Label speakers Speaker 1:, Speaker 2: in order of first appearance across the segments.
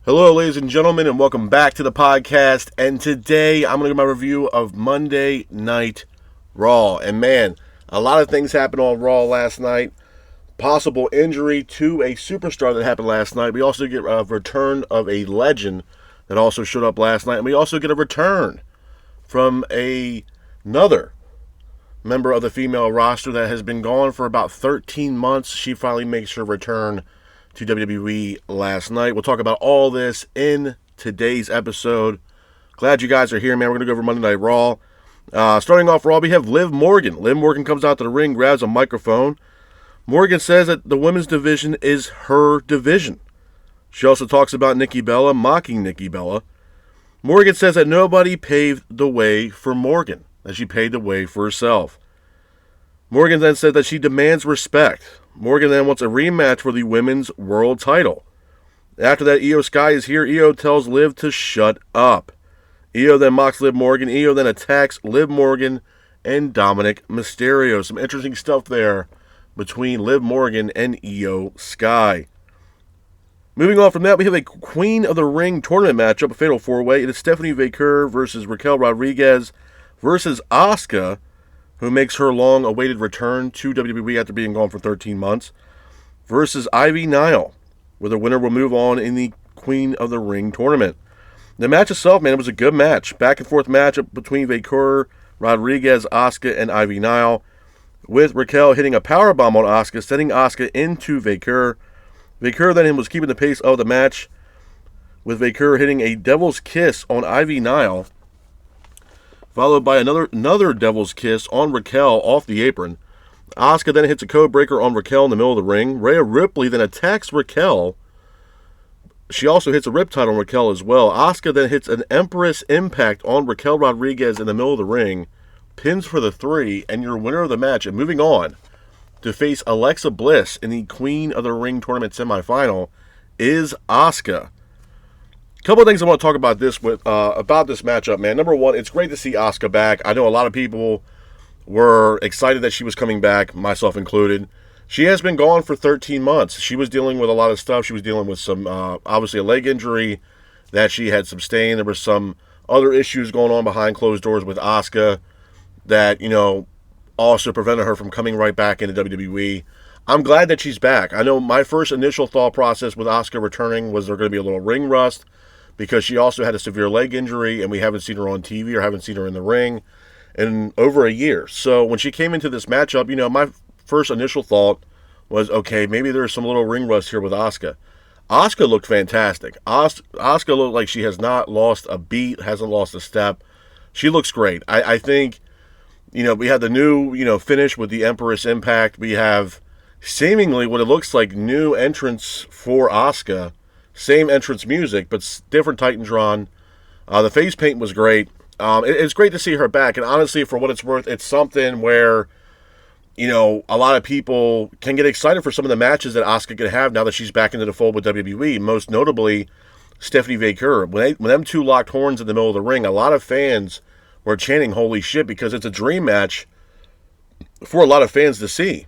Speaker 1: Hello, ladies and gentlemen, and welcome back to the podcast. And today I'm going to give my review of Monday Night Raw. And man, a lot of things happened on Raw last night. Possible injury to a superstar that happened last night. We also get a return of a legend that also showed up last night. And we also get a return from another member of the female roster that has been gone for about 13 months. She finally makes her return to WWE last night. We'll talk about all this in today's episode. Glad you guys are here, man. We're going to go over Monday Night Raw. Starting off Raw, we have Liv Morgan. Liv Morgan comes out to the ring, grabs a microphone. Morgan says that the women's division is her division. She also talks about Nikki Bella, mocking Nikki Bella. Morgan says that nobody paved the way for Morgan, that she paved the way for herself. Morgan then said that she demands respect. Morgan then wants a rematch for the women's world title. After that, Io Sky is here. Io tells Liv to shut up. Io then mocks Liv Morgan. Io then attacks Liv Morgan and Dominic Mysterio. Some interesting stuff there between Liv Morgan and Io Sky. Moving on from that, we have a Queen of the Ring tournament matchup, a fatal four-way. It is Stephanie Vaquer versus Raquel Rodriguez versus Asuka, who makes her long-awaited return to WWE after being gone for 13 months, versus Ivy Nile, where the winner will move on in the Queen of the Ring tournament. The match itself, man, it was a good match. Back-and-forth matchup between Vaquer, Rodriguez, Asuka, and Ivy Nile, with Raquel hitting a powerbomb on Asuka, sending Asuka into Vaquer. Vaquer then was keeping the pace of the match, with Vaquer hitting a Devil's Kiss on Ivy Nile, followed by another Devil's Kiss on Raquel off the apron. Asuka then hits a code breaker on Raquel in the middle of the ring. Rhea Ripley then attacks Raquel. She also hits a Riptide on Raquel as well. Asuka then hits an Empress Impact on Raquel Rodriguez in the middle of the ring. Pins for the 3, and your winner of the match, and moving on to face Alexa Bliss in the Queen of the Ring tournament semifinal, is Asuka. Couple of things I want to talk about this matchup, man. Number one, it's great to see Asuka back. I know a lot of people were excited that she was coming back, myself included. She has been gone for 13 months. She was dealing with a lot of stuff. She was dealing with some, obviously, a leg injury that she had sustained. There were some other issues going on behind closed doors with Asuka that, also prevented her from coming right back into WWE. I'm glad that she's back. I know my first initial thought process with Asuka returning was there going to be a little ring rust, because she also had a severe leg injury, and we haven't seen her on TV or haven't seen her in the ring in over a year. So when she came into this matchup, my first initial thought was, okay, maybe there's some little ring rust here with Asuka. Asuka looked fantastic. Asuka looked like she has not lost a beat, hasn't lost a step. She looks great. I think, we had the new, finish with the Empress Impact. We have seemingly what it looks like new entrance for Asuka. Same entrance music, but different Titantron. The face paint was great. It's great to see her back. And honestly, for what it's worth, it's something where, a lot of people can get excited for some of the matches that Asuka could have now that she's back into the fold with WWE. Most notably, Stephanie Vaquer. When them two locked horns in the middle of the ring, a lot of fans were chanting, holy shit, because it's a dream match for a lot of fans to see.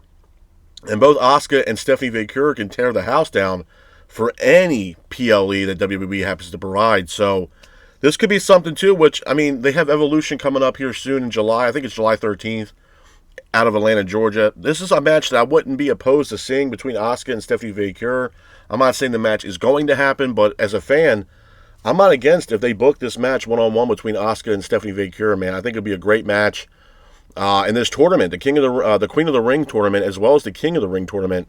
Speaker 1: And both Asuka and Stephanie Vaquer can tear the house down for any PLE that WWE happens to provide. So this could be something too, which, they have Evolution coming up here soon in July. I think it's July 13th out of Atlanta, Georgia. This is a match that I wouldn't be opposed to seeing between Asuka and Stephanie Vaquer. I'm not saying the match is going to happen, but as a fan, I'm not against if they book this match one-on-one between Asuka and Stephanie Vaquer, man. I think it would be a great match. In this tournament, the Queen of the Ring tournament, as well as the King of the Ring tournament,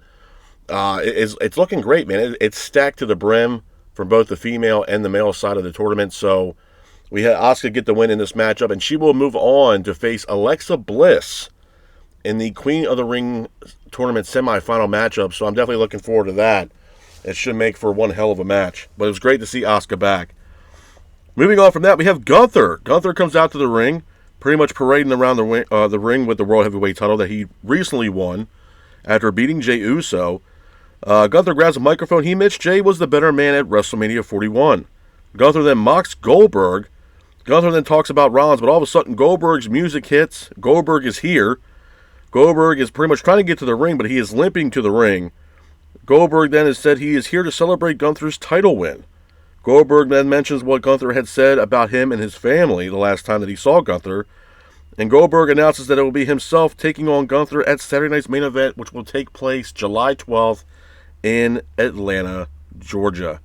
Speaker 1: it's looking great, man. It's stacked to the brim for both the female and the male side of the tournament. So we had Asuka get the win in this matchup, and she will move on to face Alexa Bliss in the Queen of the Ring tournament semifinal matchup. So I'm definitely looking forward to that. It should make for one hell of a match. But it was great to see Asuka back. Moving on from that, we have Gunther. Gunther comes out to the ring, pretty much parading around the ring with the World Heavyweight title that he recently won after beating Jey Uso. Gunther grabs a microphone. He admits Jey was the better man at WrestleMania 41. Gunther then mocks Goldberg. Gunther then talks about Rollins, but all of a sudden Goldberg's music hits. Goldberg is here. Goldberg is pretty much trying to get to the ring, but he is limping to the ring. Goldberg then has said he is here to celebrate Gunther's title win. Goldberg then mentions what Gunther had said about him and his family the last time that he saw Gunther, and Goldberg announces that it will be himself taking on Gunther at Saturday night's main event, which will take place July 12th in Atlanta, Georgia.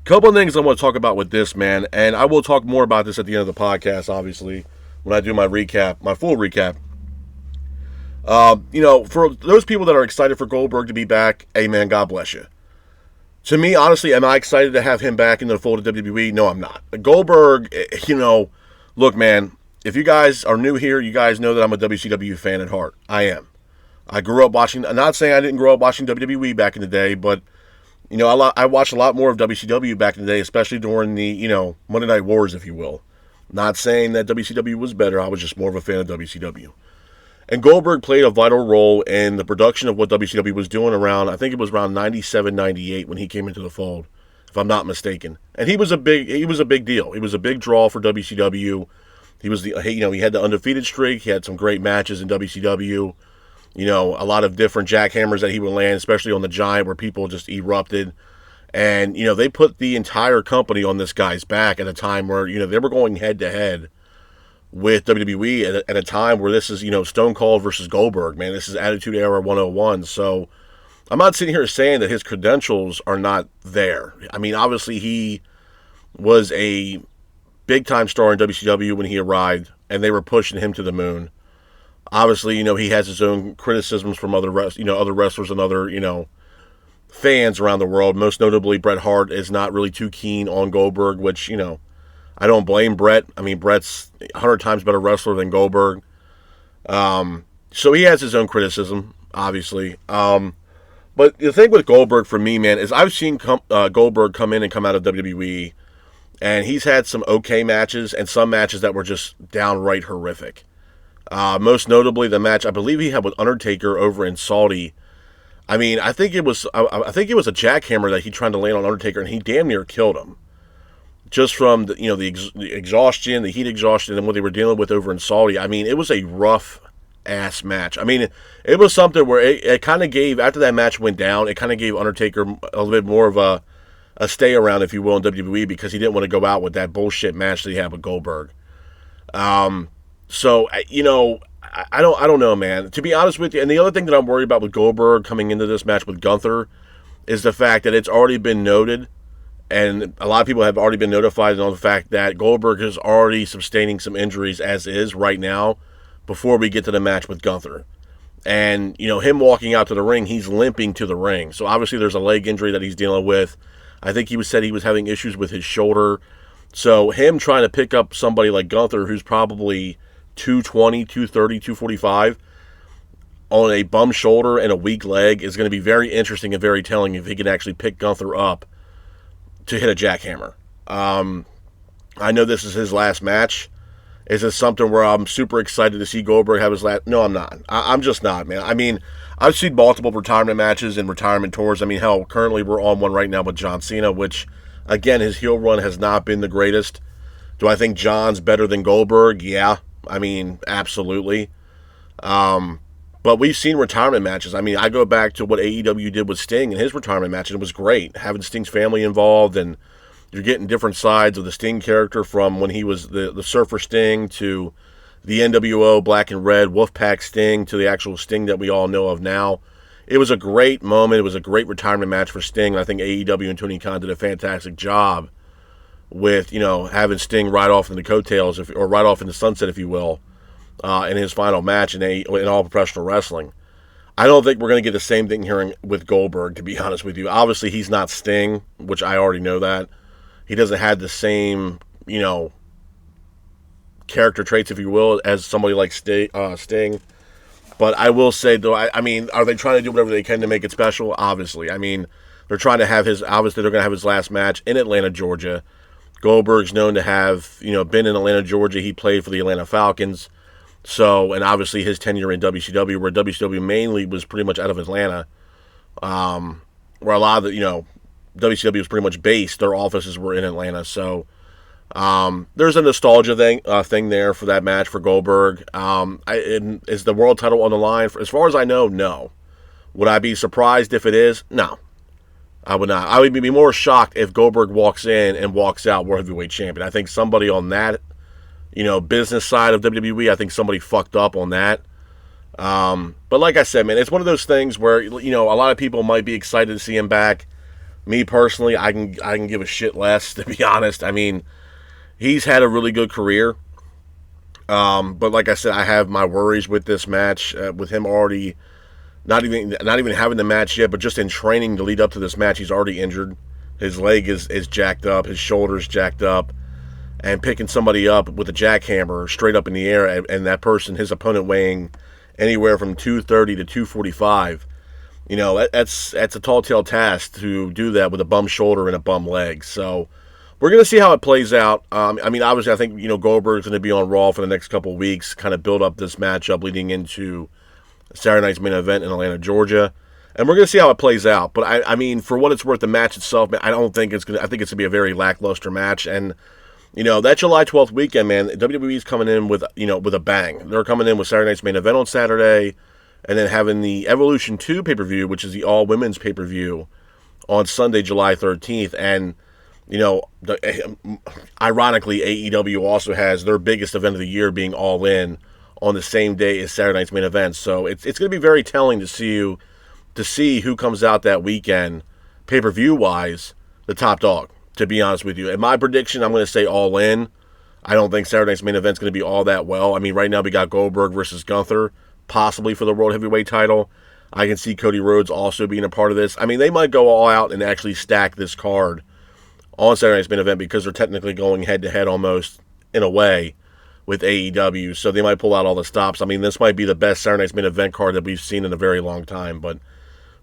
Speaker 1: Couple of things I want to talk about with this, man, and I will talk more about this at the end of the podcast, obviously, when I do my recap, my full recap. For those people that are excited for Goldberg to be back, hey, man, God bless you. To me, honestly, am I excited to have him back in the fold of WWE? No, I'm not. Goldberg, look, man, if you guys are new here, you guys know that I'm a WCW fan at heart. I am. I grew up watching, I'm not saying I didn't grow up watching WWE back in the day, but I watched a lot more of WCW back in the day, especially during the, Monday Night Wars, if you will. Not saying that WCW was better. I was just more of a fan of WCW. And Goldberg played a vital role in the production of what WCW was doing around, I think it was around 97, 98 when he came into the fold, if I'm not mistaken. And he was a big deal. He was a big draw for WCW. He was he had the undefeated streak. He had some great matches in WCW. A lot of different jackhammers that he would land, especially on the Giant, where people just erupted. And, they put the entire company on this guy's back at a time where, they were going head-to-head with WWE at a time where this is, Stone Cold versus Goldberg, man. This is Attitude Era 101. So I'm not sitting here saying that his credentials are not there. I mean, obviously he was a big-time star in WCW when he arrived, and they were pushing him to the moon. Obviously, he has his own criticisms from other wrestlers and other, fans around the world. Most notably, Bret Hart is not really too keen on Goldberg, which, I don't blame Bret. I mean, Bret's 100 times better wrestler than Goldberg. So he has his own criticism, obviously. But the thing with Goldberg for me, man, is I've seen Goldberg come in and come out of WWE, and he's had some okay matches and some matches that were just downright horrific. Most notably, the match I believe he had with Undertaker over in Saudi. I mean, I think it was a jackhammer that he tried to land on Undertaker, and he damn near killed him. Just from the exhaustion, the heat exhaustion, and what they were dealing with over in Saudi. I mean, it was a rough ass match. I mean, it was something where it kind of gave, after that match went down, it kind of gave Undertaker a little bit more of a stay around, if you will, in WWE, because he didn't want to go out with that bullshit match that he had with Goldberg. So, I don't know, man. To be honest with you, and the other thing that I'm worried about with Goldberg coming into this match with Gunther is the fact that it's already been noted, and a lot of people have already been notified on the fact that Goldberg is already sustaining some injuries as is right now before we get to the match with Gunther. And, him walking out to the ring, he's limping to the ring. So obviously there's a leg injury that he's dealing with. I think said he was having issues with his shoulder. So him trying to pick up somebody like Gunther, who's probably 220, 230, 245, on a bum shoulder and a weak leg, is going to be very interesting and very telling if he can actually pick Gunther up to hit a jackhammer. I know this is his last match. Is this something where I'm super excited to see Goldberg have his last? No, I'm not. I'm just not, man. I mean, I've seen multiple retirement matches and retirement tours. I mean, hell, currently we're on one right now with John Cena, which, again, his heel run has not been the greatest. Do I think John's better than Goldberg? Yeah. I mean, absolutely. But we've seen retirement matches. I mean, I go back to what AEW did with Sting in his retirement match, and it was great. Having Sting's family involved, and you're getting different sides of the Sting character from when he was the Surfer Sting to the NWO Black and Red Wolfpack Sting to the actual Sting that we all know of now. It was a great moment. It was a great retirement match for Sting. I think AEW and Tony Khan did a fantastic job with, having Sting ride off in the coattails, or ride off in the sunset, if you will, in his final match in all professional wrestling. I don't think we're going to get the same thing here with Goldberg, to be honest with you. Obviously, he's not Sting, which I already know that. He doesn't have the same, character traits, if you will, as somebody like Sting. But I will say, though, I mean, are they trying to do whatever they can to make it special? Obviously. I mean, they're trying to have obviously they're going to have his last match in Atlanta, Georgia. Goldberg's known to have, been in Atlanta, Georgia. He played for the Atlanta Falcons. So, and obviously his tenure in WCW, where WCW mainly was pretty much out of Atlanta, where a lot of the, WCW was pretty much based. Their offices were in Atlanta. So, there's a nostalgia thing there for that match for Goldberg. Is the world title on the line? As far as I know, no. Would I be surprised if it is? No. I would not. I would be more shocked if Goldberg walks in and walks out World Heavyweight Champion. I think somebody on that, business side of WWE, I think somebody fucked up on that. But like I said, man, it's one of those things where, a lot of people might be excited to see him back. Me personally, I can give a shit less, to be honest. I mean, he's had a really good career. But like I said, I have my worries with this match, with him already not even having the match yet, but just in training to lead up to this match, he's already injured. His leg is jacked up, his shoulder's jacked up, and picking somebody up with a jackhammer straight up in the air, and that person, his opponent, weighing anywhere from 230 to 245. That's a tall tale task to do that with a bum shoulder and a bum leg. So we're going to see how it plays out. Obviously, I think, Goldberg's going to be on Raw for the next couple of weeks, kind of build up this matchup leading into Saturday night's main event in Atlanta, Georgia. And we're going to see how it plays out. But, for what it's worth, the match itself, man, I think it's going to be a very lackluster match. And, that July 12th weekend, man, WWE's coming in with a bang. They're coming in with Saturday night's main event on Saturday, and then having the Evolution 2 pay-per-view, which is the all-women's pay-per-view, on Sunday, July 13th. And, ironically, AEW also has their biggest event of the year being All In on the same day as Saturday night's main event. So it's going to be very telling to see who comes out that weekend, pay-per-view-wise, the top dog, to be honest with you. In my prediction, I'm going to say All In. I don't think Saturday night's main event's going to be all that well. Right now we got Goldberg versus Gunther, possibly for the World Heavyweight title. I can see Cody Rhodes also being a part of this. They might go all out and actually stack this card on Saturday night's main event because they're technically going head-to-head almost, in a way, with AEW. So they might pull out all the stops. This might be the best Saturday night's main event card that we've seen in a very long time. But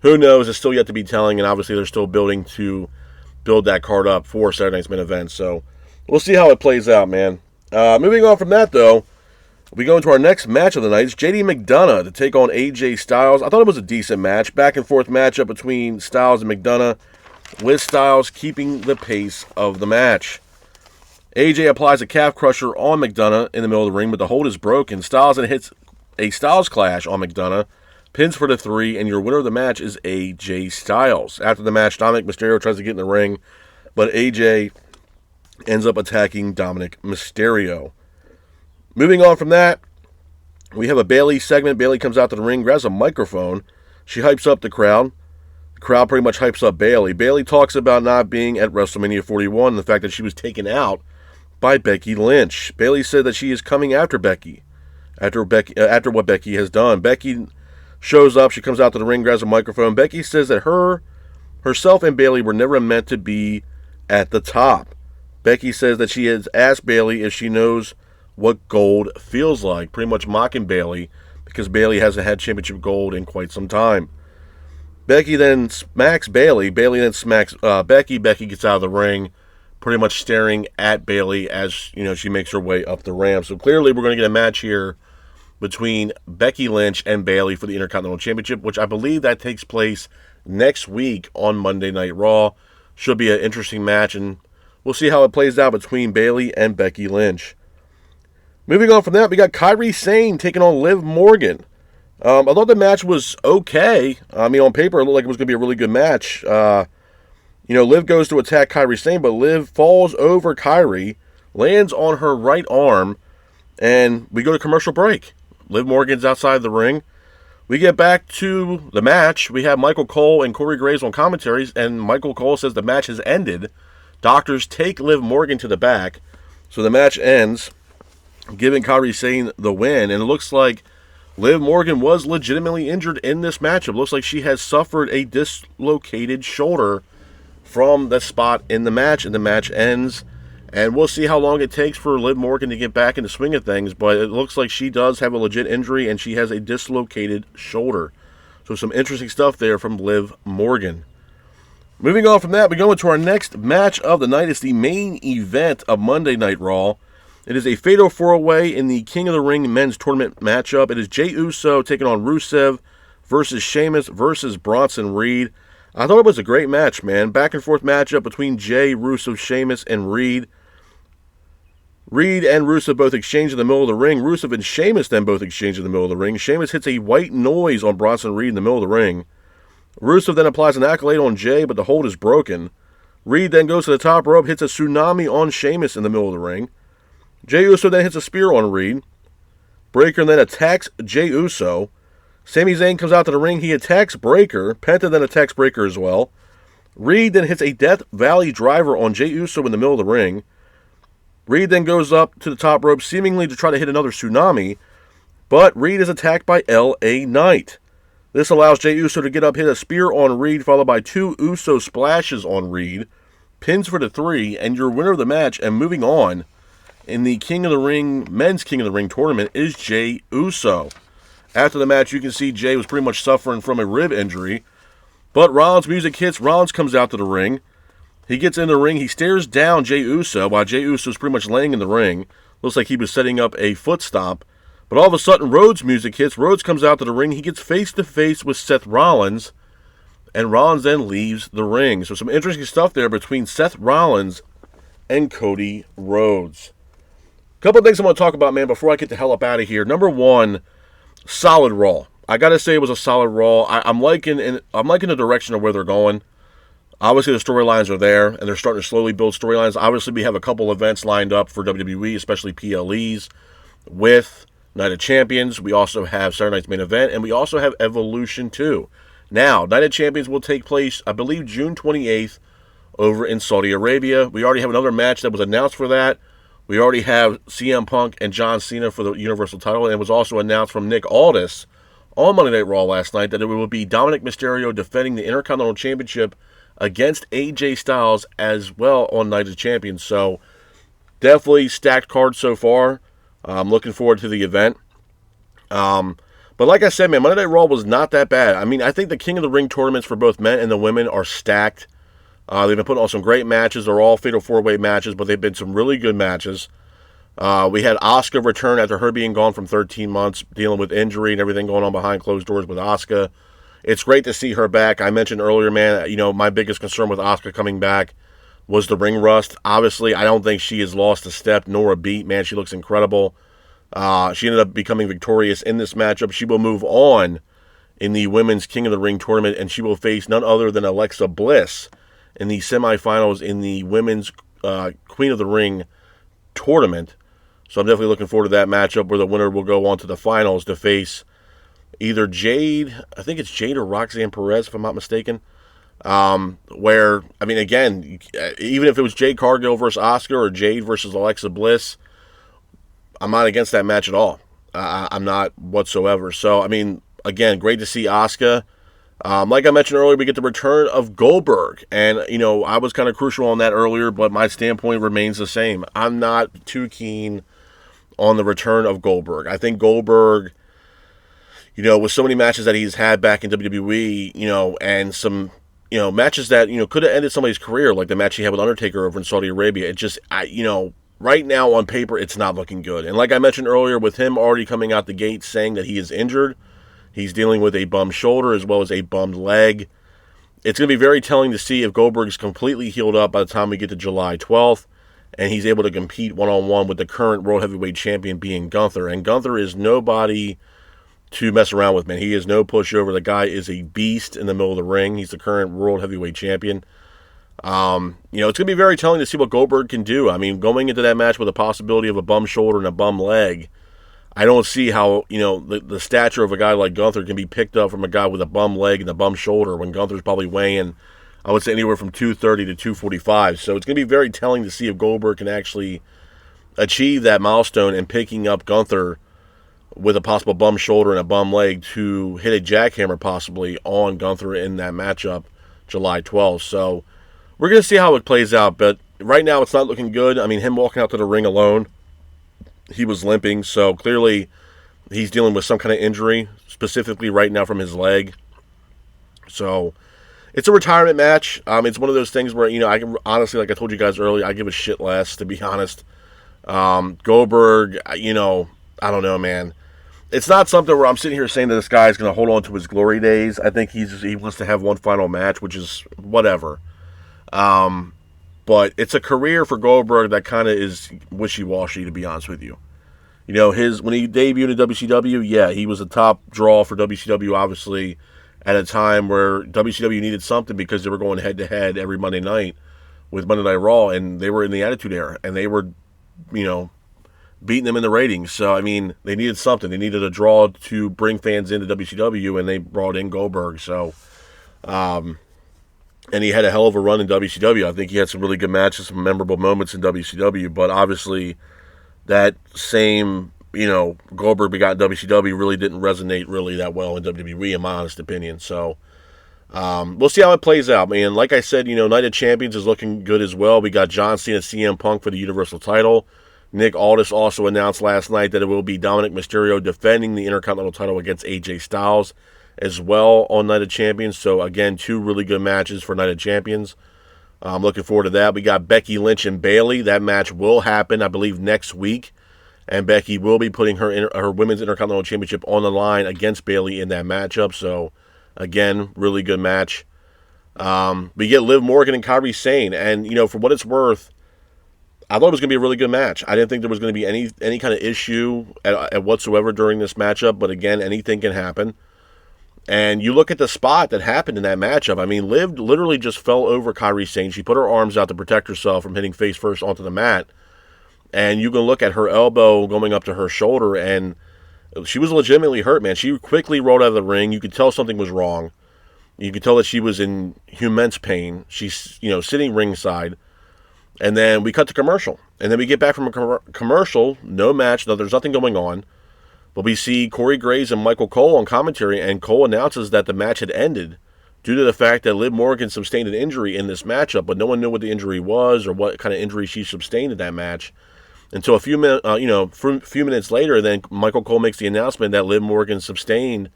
Speaker 1: who knows? It's still yet to be telling, and obviously they're still building that card up for Saturday night's main event. So we'll see how it plays out, man. Moving on from that, though, we go into our next match of the night. It's JD McDonough to take on AJ Styles. I thought it was a decent match. Back and forth matchup between Styles and McDonough, with Styles keeping the pace of the match. AJ applies a calf crusher on McDonough in the middle of the ring, but the hold is broken. Styles then hits a Styles Clash on McDonough, pins for the 3, and your winner of the match is AJ Styles. After the match, Dominic Mysterio tries to get in the ring, but AJ ends up attacking Dominic Mysterio. Moving on from that, we have a Bayley segment. Bayley comes out to the ring, grabs a microphone. She hypes up the crowd. The crowd pretty much hypes up Bayley. Bayley talks about not being at WrestleMania 41 and the fact that she was taken out by Becky Lynch. Bayley said that she is coming after Becky, after what Becky has done. Becky shows up. She comes out to the ring, grabs a microphone. Becky says that herself and Bayley were never meant to be at the top. Becky says that she has asked Bayley if she knows what gold feels like, pretty much mocking Bayley because Bayley hasn't had championship gold in quite some time. Becky then smacks Bayley. Bayley then smacks Becky. Becky gets out of the ring, pretty much staring at Bayley as she makes her way up the ramp. So clearly we're going to get a match here between Becky Lynch and Bayley for the Intercontinental Championship, which I believe that takes place next week on Monday Night Raw. Should be an interesting match, and we'll see how it plays out between Bayley and Becky Lynch. Moving on from that, we got Kairi Sane taking on Liv Morgan. I thought the match was okay. On paper, it looked like it was going to be a really good match. Liv goes to attack Kairi Sane, but Liv falls over Kairi, lands on her right arm, and we go to commercial break. Liv Morgan's outside the ring. We get back to the match. We have Michael Cole and Corey Graves on commentaries, and Michael Cole says the match has ended. Doctors take Liv Morgan to the back, so the match ends, giving Kairi Sane the win, and it looks like Liv Morgan was legitimately injured in this matchup. Looks like she has suffered a dislocated shoulder from the spot in the match, and the match ends. And we'll see how long it takes for Liv Morgan to get back in the swing of things, but it looks like she does have a legit injury, and she has a dislocated shoulder. So some interesting stuff there from Liv Morgan. Moving on from that, we go into our next match of the night. It's the main event of Monday Night Raw. It is a Fatal 4-Way in the King of the Ring men's tournament matchup. It is Jey Uso taking on Rusev versus Sheamus versus Bronson Reed. I thought it was a great match, man. Back and forth matchup between Jey, Rusev, Sheamus, and Reed. Reed and Rusev both exchange in the middle of the ring. Rusev and Sheamus then both exchange in the middle of the ring. Sheamus hits a white noise on Bronson Reed in the middle of the ring. Rusev then applies an accolade on Jay, but the hold is broken. Reed then goes to the top rope, hits a tsunami on Sheamus in the middle of the ring. Jey Uso then hits a spear on Reed. Breaker then attacks Jey Uso. Sami Zayn comes out to the ring. He attacks Breaker. Penta then attacks Breaker as well. Reed then hits a Death Valley driver on Jey Uso in the middle of the ring. Reed then goes up to the top rope, seemingly to try to hit another tsunami, but Reed is attacked by LA Knight. This allows Jey Uso to get up, hit a spear on Reed, followed by 2 Uso splashes on Reed, pins for the 3, and your winner of the match, and moving on in the King of the Ring, Men's King of the Ring tournament, is Jey Uso. After the match, you can see Jey was pretty much suffering from a rib injury, but Rollins' music hits. Rollins comes out to the ring. He gets in the ring. He stares down Jey Uso while Jey Uso is pretty much laying in the ring. Looks like he was setting up a foot stomp. But all of a sudden, Rhodes' music hits. Rhodes comes out to the ring. He gets face-to-face with Seth Rollins, and Rollins then leaves the ring. So some interesting stuff there between Seth Rollins and Cody Rhodes. A couple of things I want to talk about, man, before I get the hell up out of here. Number one, solid Raw. I got to say it was a solid Raw. I'm liking the direction of where they're going. Obviously, the storylines are there, and they're starting to slowly build storylines. Obviously, we have a couple events lined up for WWE, especially PLEs, with Night of Champions. We also have Saturday Night's Main Event, and we also have Evolution 2. Now, Night of Champions will take place, I believe, June 28th over in Saudi Arabia. We already have another match that was announced for that. We already have CM Punk and John Cena for the Universal title, and it was also announced from Nick Aldis on Monday Night Raw last night that it will be Dominic Mysterio defending the Intercontinental Championship against AJ Styles as well on Night of Champions. So, definitely stacked card so far. I'm looking forward to the event. But like I said, man, Monday Night Raw was not that bad. I mean, I think the King of the Ring tournaments for both men and the women are stacked. They've been putting on some great matches. They're all Fatal 4-Way matches, but they've been some really good matches. We had Asuka return after her being gone from 13 months, dealing with injury and everything going on behind closed doors with Asuka. It's great to see her back. I mentioned earlier, man, my biggest concern with Asuka coming back was the ring rust. Obviously, I don't think she has lost a step nor a beat. Man, she looks incredible. She ended up becoming victorious in this matchup. She will move on in the Women's King of the Ring tournament, and she will face none other than Alexa Bliss in the semifinals in the Women's Queen of the Ring tournament. So I'm definitely looking forward to that matchup where the winner will go on to the finals to face either Jade, I think it's Jade or Roxanne Perez, if I'm not mistaken. Where, I mean, again, even if it was Jade Cargill versus Asuka or Jade versus Alexa Bliss, I'm not against that match at all. I'm not whatsoever. So, I mean, again, great to see Asuka. Like I mentioned earlier, we get the return of Goldberg. And, I was kind of crucial on that earlier, but my standpoint remains the same. I'm not too keen on the return of Goldberg. I think Goldberg, with so many matches that he's had back in WWE, and some, matches that, could have ended somebody's career, like the match he had with Undertaker over in Saudi Arabia. It just, right now on paper, it's not looking good. And like I mentioned earlier, with him already coming out the gate saying that he is injured, he's dealing with a bum shoulder as well as a bummed leg. It's going to be very telling to see if Goldberg's completely healed up by the time we get to July 12th, and he's able to compete one-on-one with the current World Heavyweight Champion being Gunther. And Gunther is nobody to mess around with, man. He is no pushover. The guy is a beast in the middle of the ring. He's the current World Heavyweight Champion. It's going to be very telling to see what Goldberg can do. I mean, going into that match with a possibility of a bum shoulder and a bum leg, I don't see how, the stature of a guy like Gunther can be picked up from a guy with a bum leg and a bum shoulder when Gunther's probably weighing, I would say, anywhere from 230 to 245. So it's going to be very telling to see if Goldberg can actually achieve that milestone and picking up Gunther with a possible bum shoulder and a bum leg to hit a jackhammer possibly on Gunther in that matchup July 12th. So we're going to see how it plays out, but right now it's not looking good. I mean, him walking out to the ring alone, he was limping, so clearly he's dealing with some kind of injury, specifically right now from his leg. So it's a retirement match. It's one of those things where, I can honestly, like I told you guys earlier, I give a shit less, to be honest. Goldberg, I don't know, man. It's not something where I'm sitting here saying that this guy is going to hold on to his glory days. I think he wants to have one final match, which is whatever. But it's a career for Goldberg that kind of is wishy-washy, to be honest with you. When he debuted in WCW, yeah, he was a top draw for WCW, obviously, at a time where WCW needed something because they were going head-to-head every Monday night with Monday Night Raw, and they were in the Attitude Era, and they were, beating them in the ratings. So, I mean, they needed something. They needed a draw to bring fans into WCW, and they brought in Goldberg. So, and he had a hell of a run in WCW. I think he had some really good matches, some memorable moments in WCW, but obviously that same, Goldberg begot WCW really didn't resonate really that well in WWE, in my honest opinion. So, we'll see how it plays out, man. Like I said, Night of Champions is looking good as well. We got John Cena, CM Punk for the Universal title. Nick Aldis also announced last night that it will be Dominic Mysterio defending the Intercontinental title against AJ Styles as well on Night of Champions. So, again, 2 really good matches for Night of Champions. I'm looking forward to that. We got Becky Lynch and Bayley. That match will happen, I believe, next week. And Becky will be putting her Women's Intercontinental Championship on the line against Bayley in that matchup. So, again, really good match. We get Liv Morgan and Kairi Sane. And, for what it's worth, I thought it was going to be a really good match. I didn't think there was going to be any kind of issue at whatsoever during this matchup. But, again, anything can happen. And you look at the spot that happened in that matchup. I mean, Liv literally just fell over Kairi Sane. She put her arms out to protect herself from hitting face first onto the mat. And you can look at her elbow going up to her shoulder, and she was legitimately hurt, man. She quickly rolled out of the ring. You could tell something was wrong. You could tell that she was in immense pain. She's, sitting ringside. And then we cut to commercial. And then we get back from a commercial, no match, there's nothing going on. But we see Corey Graves and Michael Cole on commentary, and Cole announces that the match had ended due to the fact that Liv Morgan sustained an injury in this matchup, but no one knew what the injury was or what kind of injury she sustained in that match. Until a few minutes later, then Michael Cole makes the announcement that Liv Morgan sustained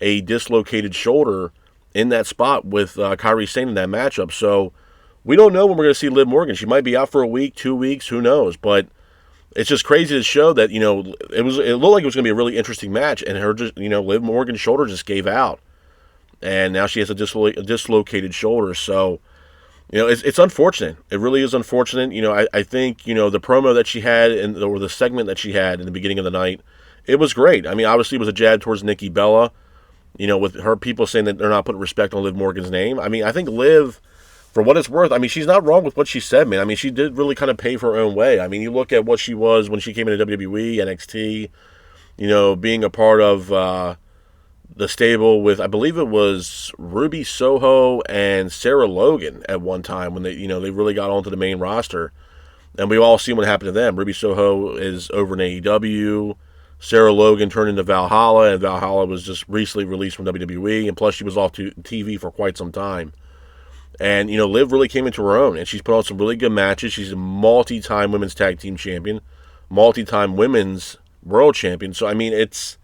Speaker 1: a dislocated shoulder in that spot with Kairi Sane in that matchup. So we don't know when we're going to see Liv Morgan. She might be out for a week, 2 weeks, who knows? But it's just crazy to show that, it looked like it was going to be a really interesting match, and Liv Morgan's shoulder just gave out. And now she has a dislocated shoulder. So, it's unfortunate. It really is unfortunate. I think, the promo that she had or the segment that she had in the beginning of the night, it was great. I mean, obviously it was a jab towards Nikki Bella, with her people saying that they're not putting respect on Liv Morgan's name. I mean, I think Liv, for what it's worth, I mean, she's not wrong with what she said, man. I mean, she did really kind of pave her own way. I mean, you look at what she was when she came into WWE, NXT, being a part of the stable with, I believe it was Ruby Soho and Sarah Logan at one time when they really got onto the main roster. And we've all seen what happened to them. Ruby Soho is over in AEW. Sarah Logan turned into Valhalla, and Valhalla was just recently released from WWE, and plus she was off to TV for quite some time. And, Liv really came into her own, and she's put on some really good matches. She's a multi-time women's tag team champion, multi-time women's world champion. So, I mean, it's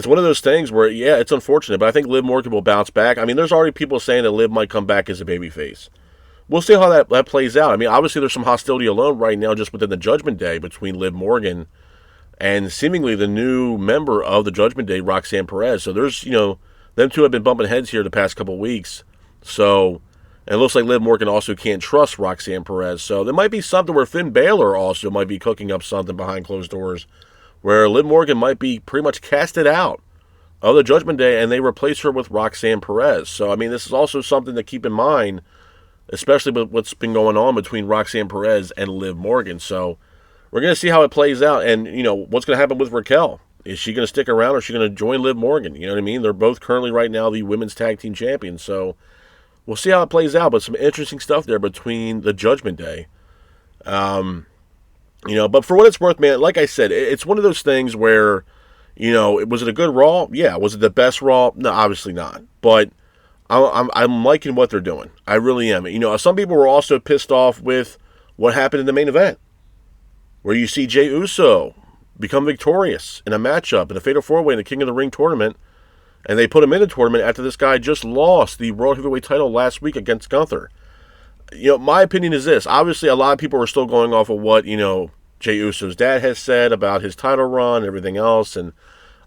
Speaker 1: one of those things where, yeah, it's unfortunate, but I think Liv Morgan will bounce back. I mean, there's already people saying that Liv might come back as a babyface. We'll see how that plays out. I mean, obviously there's some hostility alone right now just within the Judgment Day between Liv Morgan and seemingly the new member of the Judgment Day, Roxanne Perez. So there's, them two have been bumping heads here the past couple weeks. So, and it looks like Liv Morgan also can't trust Roxanne Perez. So there might be something where Finn Balor also might be cooking up something behind closed doors, where Liv Morgan might be pretty much casted out of the Judgment Day and they replace her with Roxanne Perez. So, I mean, this is also something to keep in mind, especially with what's been going on between Roxanne Perez and Liv Morgan. So, we're going to see how it plays out. And, what's going to happen with Raquel? Is she going to stick around or is she going to join Liv Morgan? You know what I mean? They're both currently right now the women's tag team champions. So, we'll see how it plays out. But some interesting stuff there between the Judgment Day. But for what it's worth, man, like I said, it's one of those things where, was it a good Raw? Yeah. Was it the best Raw? No, obviously not. But I'm liking what they're doing. I really am. Some people were also pissed off with what happened in the main event, where you see Jey Uso become victorious in a matchup in a Fatal 4-Way in the King of the Ring tournament, and they put him in the tournament after this guy just lost the World Heavyweight title last week against Gunther. My opinion is this. Obviously, a lot of people are still going off of what, Jey Uso's dad has said about his title run and everything else, and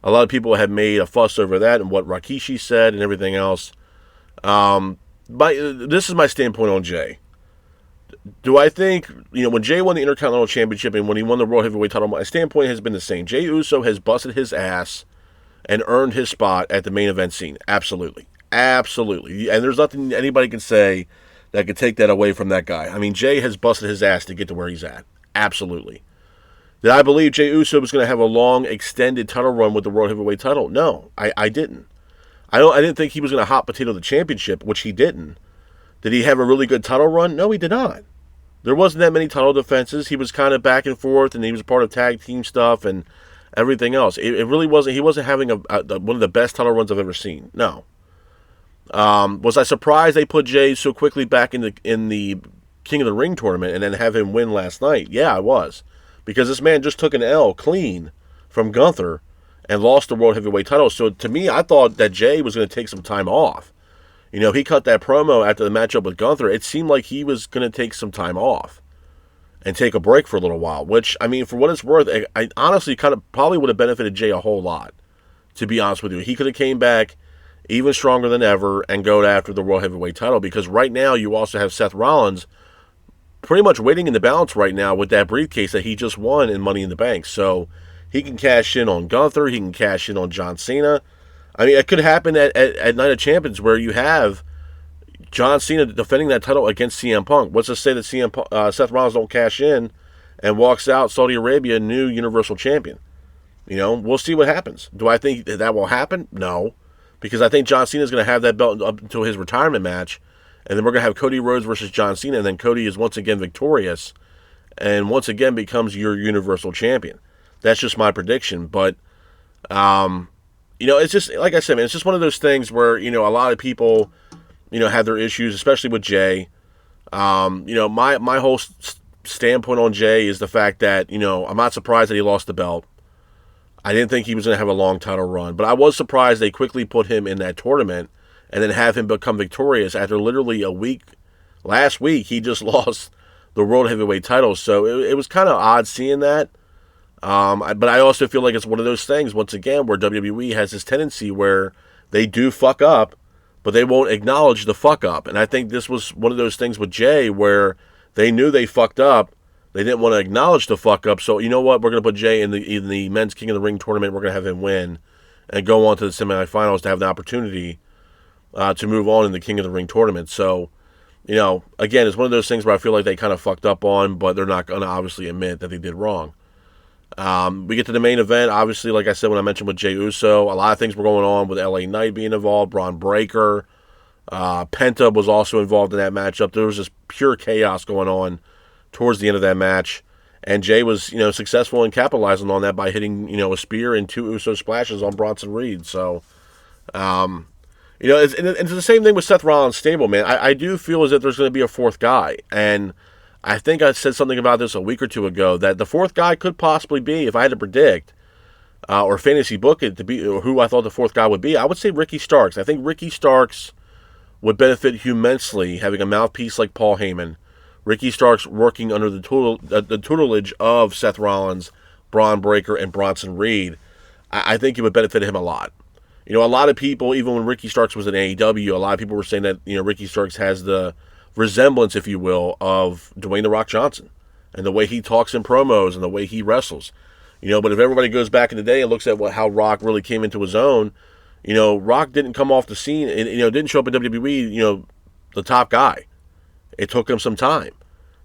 Speaker 1: a lot of people have made a fuss over that and what Rikishi said and everything else. But this is my standpoint on Jey. Do I think, when Jey won the Intercontinental Championship and when he won the World Heavyweight title, my standpoint has been the same. Jey Uso has busted his ass and earned his spot at the main event scene. Absolutely. Absolutely. And there's nothing anybody can say that could take that away from that guy. I mean, Jay has busted his ass to get to where he's at. Absolutely. Did I believe Jey Uso was going to have a long, extended title run with the World Heavyweight title? No, I didn't. I didn't think he was going to hot potato the championship, which he didn't. Did he have a really good title run? No, he did not. There wasn't that many title defenses. He was kind of back and forth, and he was part of tag team stuff and everything else. It really wasn't. He wasn't having one of the best title runs I've ever seen. No. Was I surprised they put Jay so quickly back in the King of the Ring tournament and then have him win last night? Yeah, I was. Because this man just took an L clean from Gunther and lost the World Heavyweight title. So to me, I thought that Jay was going to take some time off. You know, he cut that promo after the matchup with Gunther. It seemed like he was going to take some time off and take a break for a little while, which, I mean, for what it's worth, I honestly kind of probably would have benefited Jay a whole lot, to be honest with you. He could have came back even stronger than ever and go after the World Heavyweight title, because right now you also have Seth Rollins pretty much waiting in the balance right now with that briefcase that he just won in Money in the Bank. So he can cash in on Gunther. He can cash in on John Cena. I mean, it could happen at Night of Champions where you have John Cena defending that title against CM Punk. What's to say that Seth Rollins don't cash in and walks out Saudi Arabia new Universal Champion? You know, we'll see what happens. Do I think that will happen? No. Because I think John Cena is going to have that belt up until his retirement match. And then we're going to have Cody Rhodes versus John Cena, and then Cody is once again victorious and once again becomes your Universal Champion. That's just my prediction. But, you know, it's just, like I said, man, it's just one of those things where, you know, a lot of people, you know, have their issues, especially with Jay. You know, my whole standpoint on Jay is the fact that, you know, I'm not surprised that he lost the belt. I didn't think he was going to have a long title run, but I was surprised they quickly put him in that tournament and then have him become victorious after literally a week. Last week, he just lost the World Heavyweight title, so it was kind of odd seeing that. But I also feel like it's one of those things, once again, where WWE has this tendency where they do fuck up, but they won't acknowledge the fuck up. And I think this was one of those things with Jay where they knew they fucked up. They didn't want to acknowledge the fuck up, so you know what? We're going to put Jay in the Men's King of the Ring tournament. We're going to have him win and go on to the semifinals to have the opportunity to move on in the King of the Ring tournament. So, you know, again, it's one of those things where I feel like they kind of fucked up on, but they're not going to obviously admit that they did wrong. We get to the main event. Obviously, like I said when I mentioned with Jey Uso, a lot of things were going on with LA Knight being involved, Braun Breaker. Penta was also involved in that matchup. There was just pure chaos going on towards the end of that match. And Jay was, you know, successful in capitalizing on that by hitting, you know, a spear and 2 Uso splashes on Bronson Reed. So, you know, it's the same thing with Seth Rollins' stable, man. I do feel as if there's going to be a fourth guy. And I think I said something about this a week or two ago, that the fourth guy could possibly be, if I had to predict, or fantasy book it to be who I thought the fourth guy would be, I would say Ricky Starks. I think Ricky Starks would benefit immensely having a mouthpiece like Paul Heyman. Ricky Starks working under the tutelage of Seth Rollins, Braun Breaker, and Bronson Reed. I think it would benefit him a lot. You know, a lot of people, even when Ricky Starks was in AEW, a lot of people were saying that, you know, Ricky Starks has the resemblance, if you will, of Dwayne "The Rock" Johnson and the way he talks in promos and the way he wrestles. You know, but if everybody goes back in the day and looks at how Rock really came into his own, you know, Rock didn't come off the scene and, you know, didn't show up in WWE, you know, the top guy. It took him some time.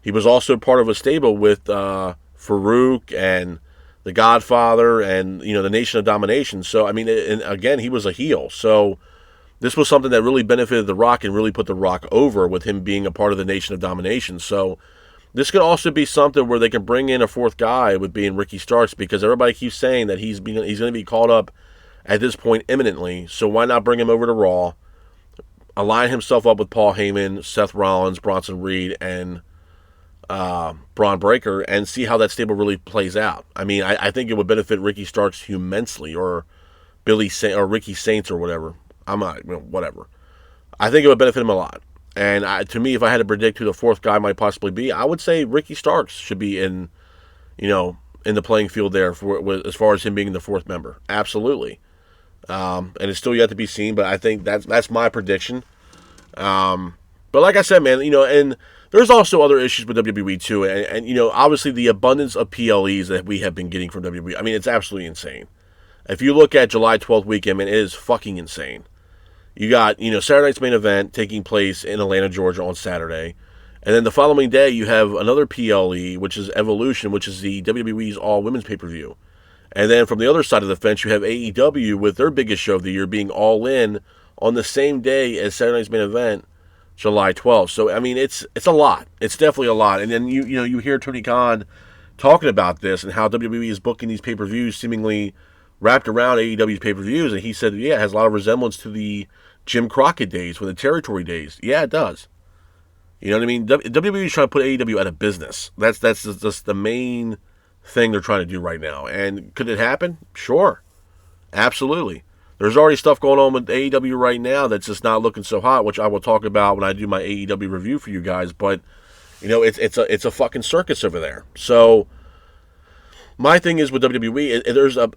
Speaker 1: He was also part of a stable with Farouk and The Godfather and, you know, the Nation of Domination. So, I mean, and again, he was a heel. So this was something that really benefited The Rock and really put The Rock over with him being a part of the Nation of Domination. So this could also be something where they can bring in a fourth guy with being Ricky Starks, because everybody keeps saying that he's going to be called up at this point imminently. So why not bring him over to Raw, align himself up with Paul Heyman, Seth Rollins, Bronson Reed, and Braun Breaker, and see how that stable really plays out. I mean, I think it would benefit Ricky Starks immensely, or or Ricky Saints, or whatever. Whatever. I think it would benefit him a lot. And to me, if I had to predict who the fourth guy might possibly be, I would say Ricky Starks should be in, you know, in the playing field there as far as him being the fourth member. Absolutely. And it's still yet to be seen, but I think that's my prediction. But like I said, man, you know, and there's also other issues with WWE too, and you know, obviously the abundance of PLEs that we have been getting from WWE. I mean, it's absolutely insane. If you look at July 12th weekend, man, it is fucking insane. You got, Saturday night's main event taking place in Atlanta, Georgia on Saturday. And then the following day, you have another PLE, which is Evolution, which is the WWE's all-women's pay-per-view. And then from the other side of the fence, you have AEW with their biggest show of the year being All In on the same day as Saturday night's main event, July 12th. So, I mean, it's a lot. It's definitely a lot. And then, you hear Tony Khan talking about this and how WWE is booking these pay-per-views seemingly wrapped around AEW's pay-per-views. And he said, yeah, it has a lot of resemblance to the Jim Crockett days, with the territory days. Yeah, it does. You know what I mean? WWE is trying to put AEW out of business. That's just the main thing they're trying to do right now. And could it happen? Sure. Absolutely. There's already stuff going on with AEW right now that's just not looking so hot, which I will talk about when I do my AEW review for you guys. But, it's a fucking circus over there. So, my thing is with WWE, there's a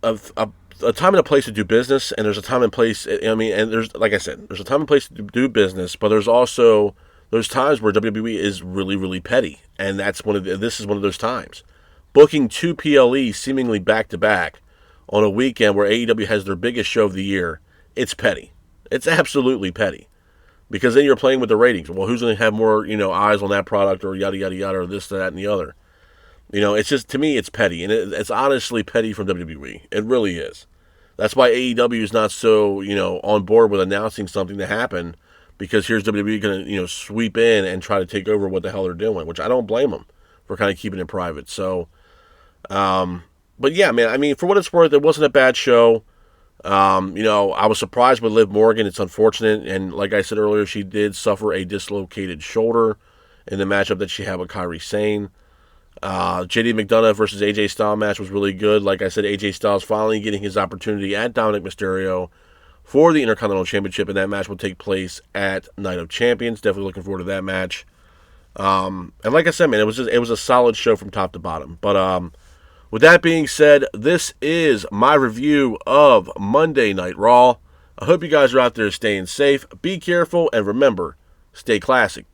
Speaker 1: time and a place to do business, and there's a time and place, and there's, like I said, there's a time and place to do business, but there's also those times where WWE is really, really petty, and this is one of those times. Booking 2 PLEs seemingly back-to-back on a weekend where AEW has their biggest show of the year, it's petty. It's absolutely petty. Because then you're playing with the ratings. Well, who's going to have more, eyes on that product, or yada, yada, yada, or this, that, and the other. It's just, to me, it's petty. And it's honestly petty from WWE. It really is. That's why AEW is not so, on board with announcing something to happen, because here's WWE going to, sweep in and try to take over what the hell they're doing, which I don't blame them for kind of keeping it private. So, but yeah, man, I mean, for what it's worth, it wasn't a bad show. I was surprised with Liv Morgan. It's unfortunate. And like I said earlier, she did suffer a dislocated shoulder in the matchup that she had with Kairi Sane. JD McDonough versus AJ Styles match was really good. Like I said, AJ Styles finally getting his opportunity at Dominic Mysterio for the Intercontinental Championship, and that match will take place at Night of Champions. Definitely looking forward to that match. And like I said, man, it was a solid show from top to bottom. But with that being said, this is my review of Monday Night Raw. I hope you guys are out there staying safe. Be careful, and remember, stay classic.